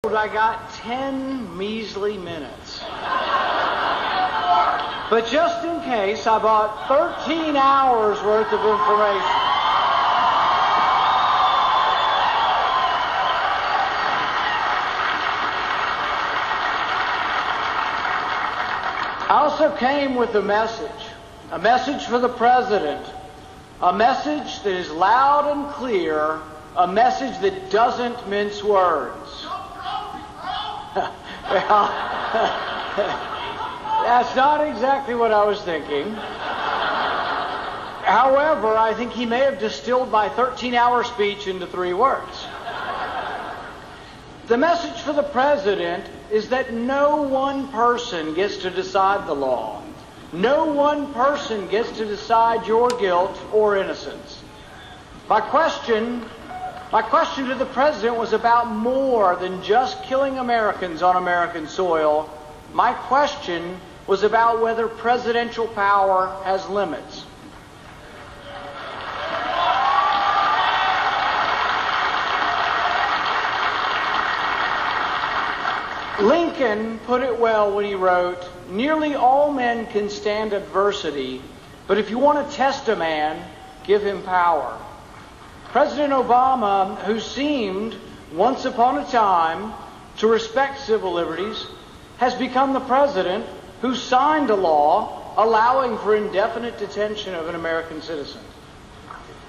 I got 10 measly minutes. But just in case, I bought 13 hours worth of information. I also came with a message for the President, a message that is loud and clear, a message that doesn't mince words. Well, that's not exactly what I was thinking. However, I think he may have distilled my 13-hour speech into 3 words. The message for the President is that no one person gets to decide the law. No one person gets to decide your guilt or innocence. My question to the President was about more than just killing Americans on American soil. My question was about whether presidential power has limits. Lincoln put it well when he wrote, "Nearly all men can stand adversity, but if you want to test a man, give him power." President Obama, who seemed, once upon a time, to respect civil liberties, has become the president who signed a law allowing for indefinite detention of an American citizen.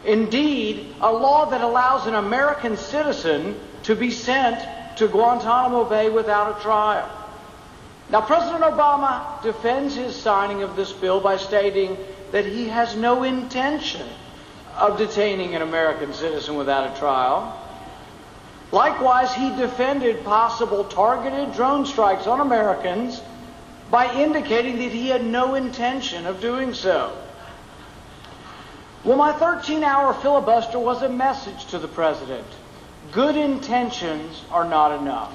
Indeed, a law that allows an American citizen to be sent to Guantanamo Bay without a trial. Now, President Obama defends his signing of this bill by stating that he has no intention of detaining an American citizen without a trial. Likewise, he defended possible targeted drone strikes on Americans by indicating that he had no intention of doing so. Well, my 13-hour filibuster was a message to the President. Good intentions are not enough.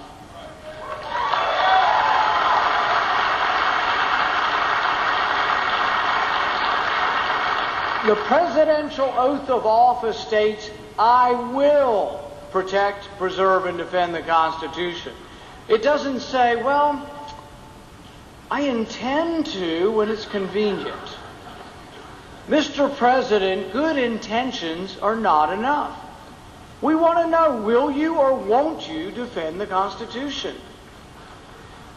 The presidential oath of office states, "I will protect, preserve, and defend the Constitution." It doesn't say, "Well, I intend to when it's convenient." Mr. President, good intentions are not enough. We want to know, will you or won't you defend the Constitution?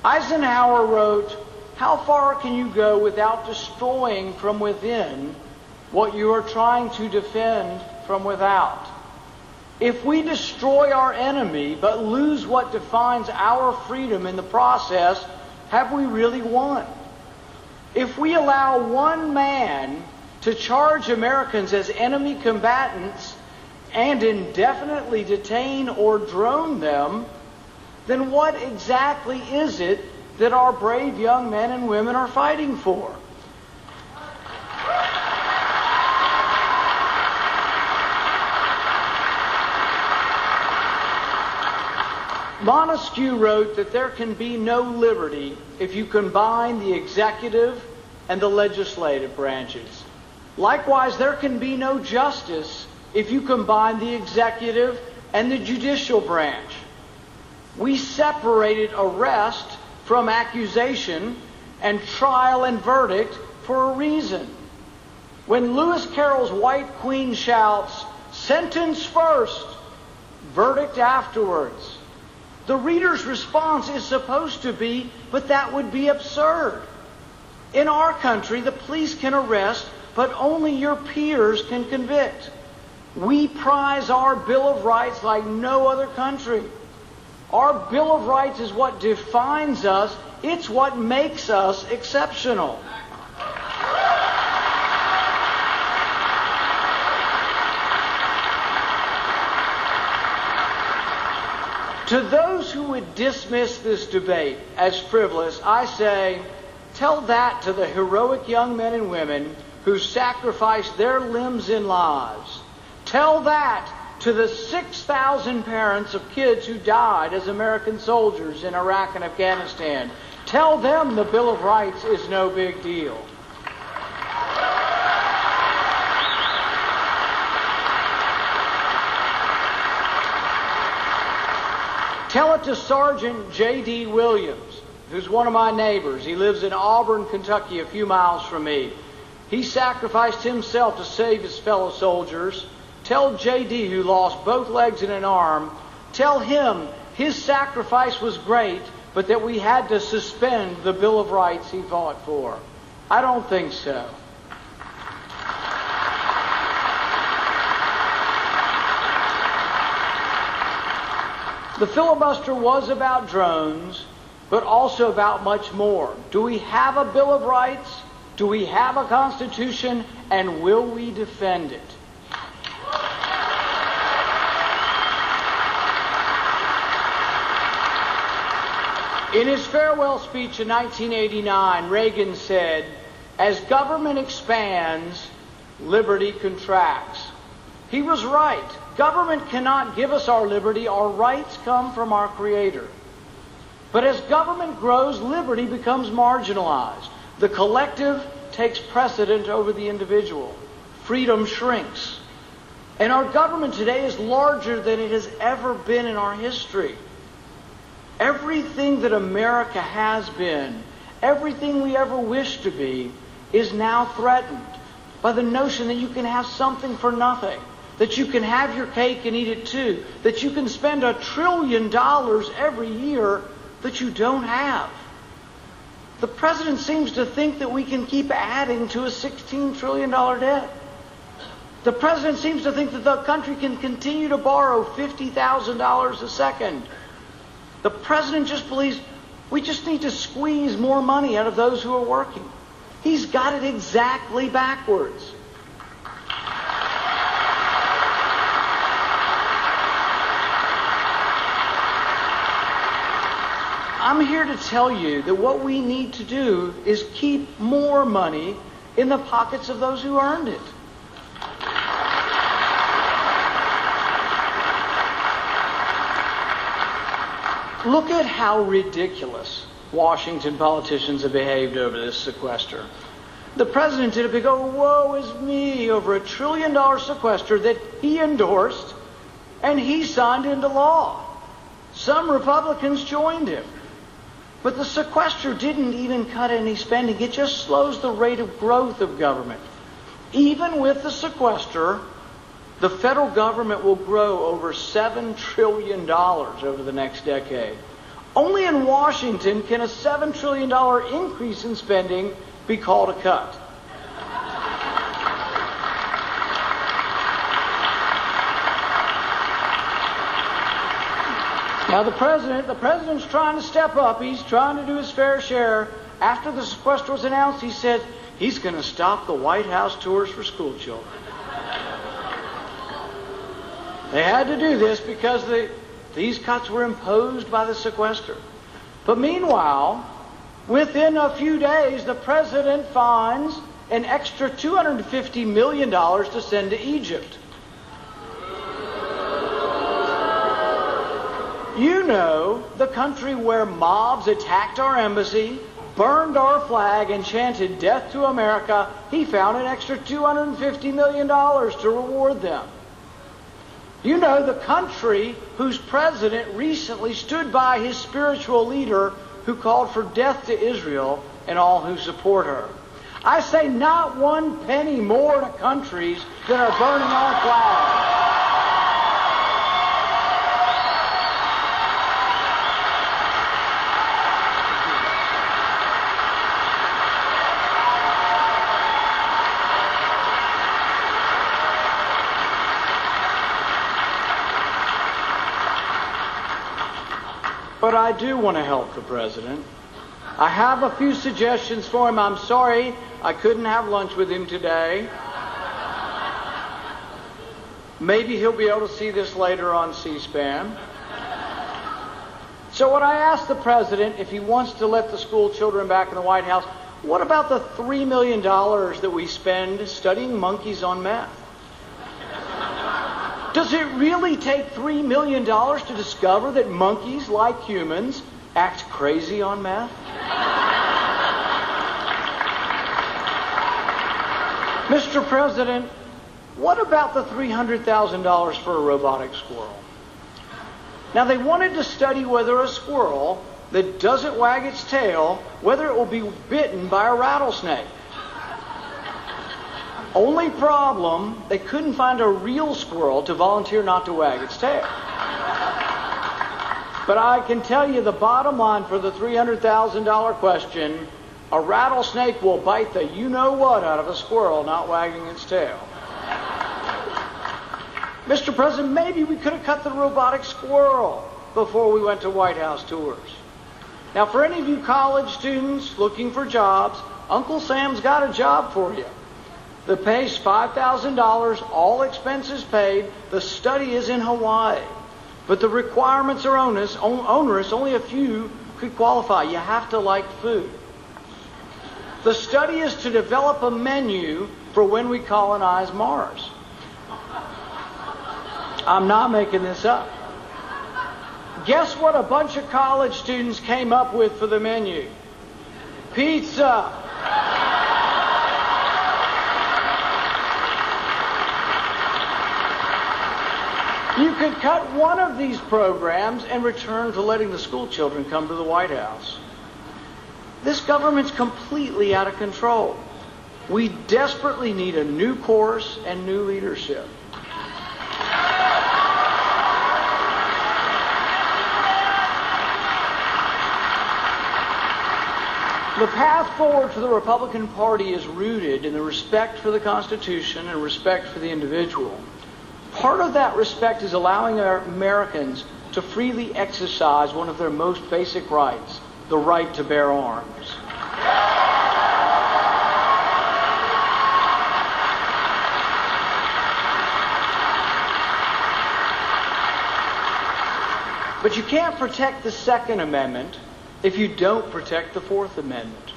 Eisenhower wrote, "How far can you go without destroying from within what you are trying to defend from without?" If we destroy our enemy but lose what defines our freedom in the process, have we really won? If we allow one man to charge Americans as enemy combatants and indefinitely detain or drone them, then what exactly is it that our brave young men and women are fighting for? Montesquieu wrote that there can be no liberty if you combine the executive and the legislative branches. Likewise, there can be no justice if you combine the executive and the judicial branch. We separated arrest from accusation and trial and verdict for a reason. When Lewis Carroll's White Queen shouts, "Sentence first, verdict afterwards," the reader's response is supposed to be, "But that would be absurd. In our country, the police can arrest, but only your peers can convict. We prize our Bill of Rights like no other country. Our Bill of Rights is what defines us. It's what makes us exceptional." To those who would dismiss this debate as frivolous, I say, tell that to the heroic young men and women who sacrificed their limbs and lives. Tell that to the 6,000 parents of kids who died as American soldiers in Iraq and Afghanistan. Tell them the Bill of Rights is no big deal. Tell it to Sergeant J.D. Williams, who's one of my neighbors. He lives in Auburn, Kentucky, a few miles from me. He sacrificed himself to save his fellow soldiers. Tell J.D., who lost both legs and an arm, tell him his sacrifice was great, but that we had to suspend the Bill of Rights he fought for. I don't think so. The filibuster was about drones, but also about much more. Do we have a Bill of Rights? Do we have a Constitution? And will we defend it? In his farewell speech in 1989, Reagan said, "As government expands, liberty contracts." He was right. Government cannot give us our liberty. Our rights come from our Creator. But as government grows, liberty becomes marginalized. The collective takes precedent over the individual. Freedom shrinks. And our government today is larger than it has ever been in our history. Everything that America has been, everything we ever wished to be, is now threatened by the notion that you can have something for nothing, that you can have your cake and eat it too, that you can spend $1 trillion every year that you don't have. The president seems to think that we can keep adding to a $16 trillion debt. The president seems to think that the country can continue to borrow $50,000 a second. The president just believes we just need to squeeze more money out of those who are working. He's got it exactly backwards. I'm here to tell you that what we need to do is keep more money in the pockets of those who earned it. Look at how ridiculous Washington politicians have behaved over this sequester. The president did a big, "Oh, woe is me," over $1 trillion sequester that he endorsed and he signed into law. Some Republicans joined him. But the sequester didn't even cut any spending. It just slows the rate of growth of government. Even with the sequester, the federal government will grow over $7 trillion over the next decade. Only in Washington can a $7 trillion increase in spending be called a cut. Now the president's trying to step up. He's trying to do his fair share. After the sequester was announced, he said he's going to stop the White House tours for school children. They had to do this because these cuts were imposed by the sequester. But meanwhile, within a few days, the president finds an extra $250 million to send to Egypt. You know, the country where mobs attacked our embassy, burned our flag, and chanted "Death to America." He found an extra $250 million to reward them. You know, the country whose president recently stood by his spiritual leader who called for death to Israel and all who support her. I say not one penny more to countries that are burning our flag. But I do want to help the president. I have a few suggestions for him. I'm sorry I couldn't have lunch with him today. Maybe he'll be able to see this later on C-SPAN. So what I asked the president, if he wants to let the school children back in the White House, what about the $3 million that we spend studying monkeys on meth? Does it really take $3 million to discover that monkeys, like humans, act crazy on meth? Mr. President, what about the $300,000 for a robotic squirrel? Now, they wanted to study whether a squirrel that doesn't wag its tail, whether it will be bitten by a rattlesnake. Only problem, they couldn't find a real squirrel to volunteer not to wag its tail. But I can tell you the bottom line for the $300,000 question, a rattlesnake will bite the you-know-what out of a squirrel not wagging its tail. Mr. President, maybe we could have cut the robotic squirrel before we went to White House tours. Now, for any of you college students looking for jobs, Uncle Sam's got a job for you. The pay's $5,000, all expenses paid. The study is in Hawaii. But the requirements are onerous. Only a few could qualify. You have to like food. The study is to develop a menu for when we colonize Mars. I'm not making this up. Guess what a bunch of college students came up with for the menu? Pizza. You could cut one of these programs and return to letting the school children come to the White House. This government's completely out of control. We desperately need a new course and new leadership. The path forward for the Republican Party is rooted in the respect for the Constitution and respect for the individual. Part of that respect is allowing our Americans to freely exercise one of their most basic rights, the right to bear arms. But you can't protect the Second Amendment if you don't protect the Fourth Amendment.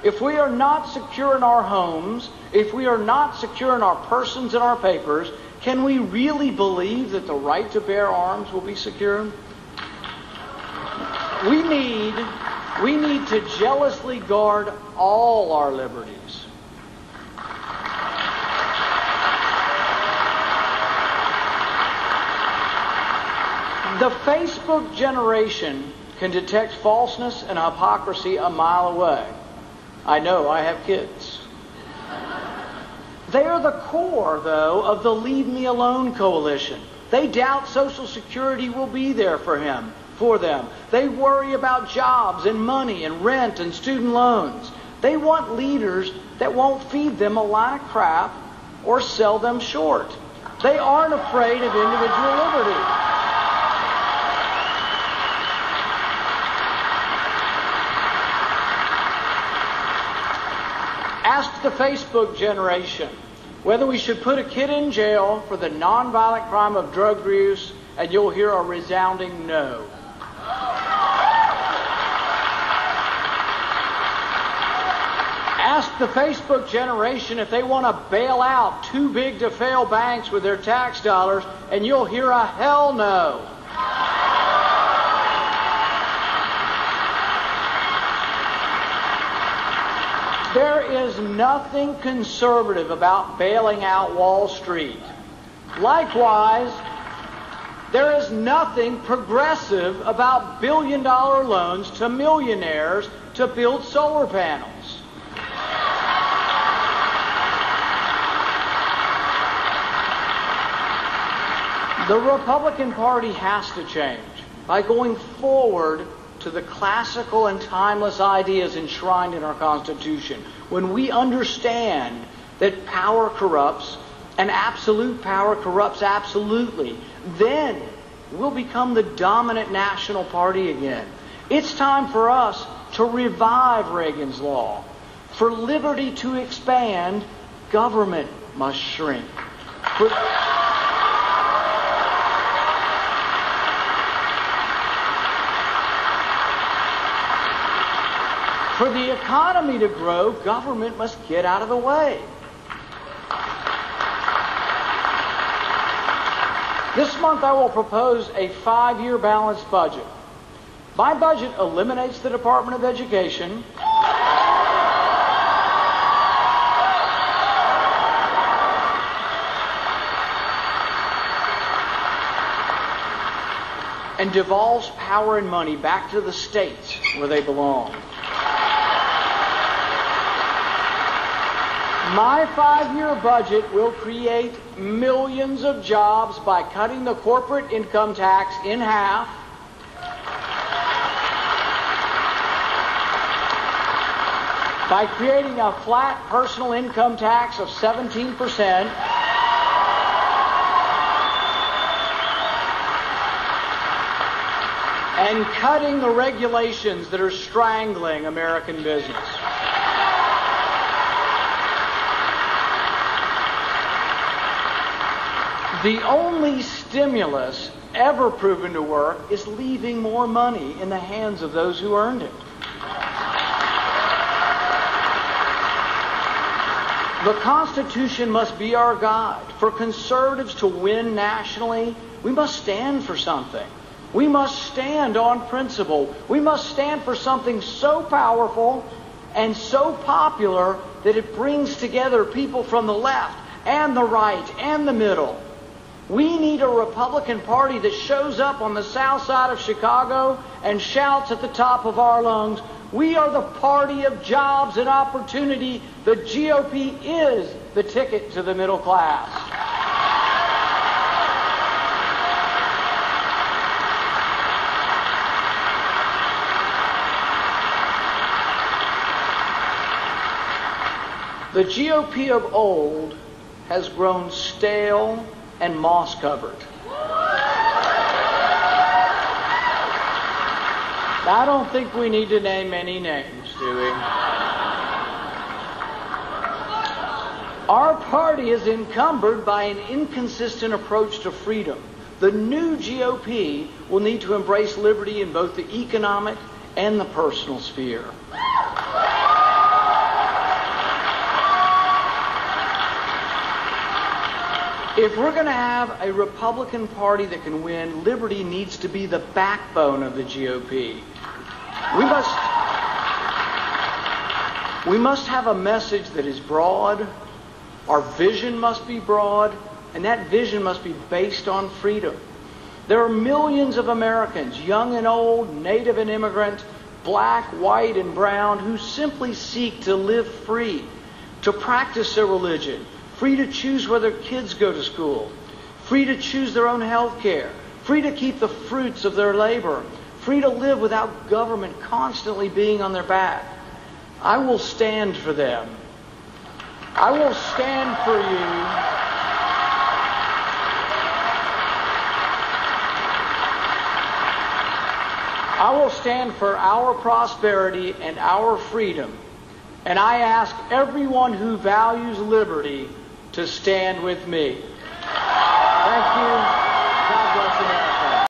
If we are not secure in our homes, if we are not secure in our persons and our papers, can we really believe that the right to bear arms will be secure? We need to jealously guard all our liberties. The Facebook generation can detect falseness and hypocrisy a mile away. I know, I have kids. They are the core, though, of the Leave Me Alone coalition. They doubt Social Security will be there for them. They worry about jobs and money and rent and student loans. They want leaders that won't feed them a line of crap or sell them short. They aren't afraid of individual liberty. Ask the Facebook generation whether we should put a kid in jail for the nonviolent crime of drug use, and you'll hear a resounding no. Ask the Facebook generation if they want to bail out too big to fail banks with their tax dollars, and you'll hear a hell no. There is nothing conservative about bailing out Wall Street. Likewise, there is nothing progressive about billion-dollar loans to millionaires to build solar panels. The Republican Party has to change by going forward to the classical and timeless ideas enshrined in our Constitution. When we understand that power corrupts and absolute power corrupts absolutely, then we'll become the dominant national party again. It's time for us to revive Reagan's law. For liberty to expand, government must shrink. For the economy to grow, government must get out of the way. This month I will propose a 5-year balanced budget. My budget eliminates the Department of Education and devolves power and money back to the states where they belong. My 5-year budget will create millions of jobs by cutting the corporate income tax in half, by creating a flat personal income tax of 17%, and cutting the regulations that are strangling American business. The only stimulus ever proven to work is leaving more money in the hands of those who earned it. The Constitution must be our guide. For conservatives to win nationally, we must stand for something. We must stand on principle. We must stand for something so powerful and so popular that it brings together people from the left and the right and the middle. We need a Republican Party that shows up on the south side of Chicago and shouts at the top of our lungs, "We are the party of jobs and opportunity. The GOP is the ticket to the middle class." The GOP of old has grown stale and moss-covered. I don't think we need to name any names, do we? Our party is encumbered by an inconsistent approach to freedom. The new GOP will need to embrace liberty in both the economic and the personal sphere. If we're going to have a Republican Party that can win, liberty needs to be the backbone of the GOP. We must have a message that is broad. Our vision must be broad, and that vision must be based on freedom. There are millions of Americans, young and old, native and immigrant, black, white, and brown, who simply seek to live free, to practice their religion, free to choose where their kids go to school, free to choose their own health care, free to keep the fruits of their labor, free to live without government constantly being on their back. I will stand for them. I will stand for you. I will stand for our prosperity and our freedom. And I ask everyone who values liberty to stand with me.